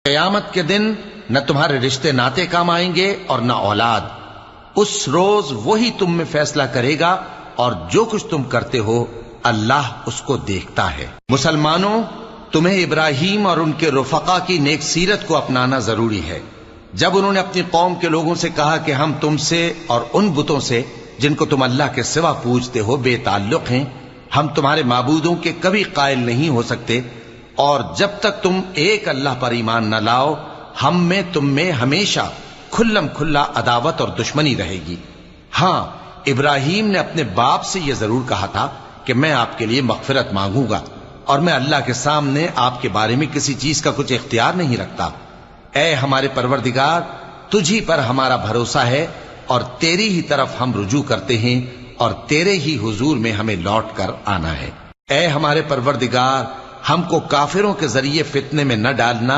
قیامت کے دن نہ تمہارے رشتے ناتے کام آئیں گے اور نہ اولاد. اس روز وہی تم میں فیصلہ کرے گا اور جو کچھ تم کرتے ہو اللہ اس کو دیکھتا ہے. مسلمانوں، تمہیں ابراہیم اور ان کے رفقا کی نیک سیرت کو اپنانا ضروری ہے. جب انہوں نے اپنی قوم کے لوگوں سے کہا کہ ہم تم سے اور ان بتوں سے جن کو تم اللہ کے سوا پوجتے ہو بے تعلق ہیں، ہم تمہارے معبودوں کے کبھی قائل نہیں ہو سکتے، اور جب تک تم ایک اللہ پر ایمان نہ لاؤ ہم میں تم میں ہمیشہ کھلم کھلا عداوت اور دشمنی رہے گی. ہاں، ابراہیم نے اپنے باپ سے یہ ضرور کہا تھا کہ میں آپ کے لیے مغفرت مانگوں گا اور میں اللہ کے سامنے آپ کے بارے میں کسی چیز کا کچھ اختیار نہیں رکھتا. اے ہمارے پروردگار، تجھی پر ہمارا بھروسہ ہے اور تیری ہی طرف ہم رجوع کرتے ہیں اور تیرے ہی حضور میں ہمیں لوٹ کر آنا ہے. اے ہمارے پروردگار، ہم کو کافروں کے ذریعے فتنے میں نہ ڈالنا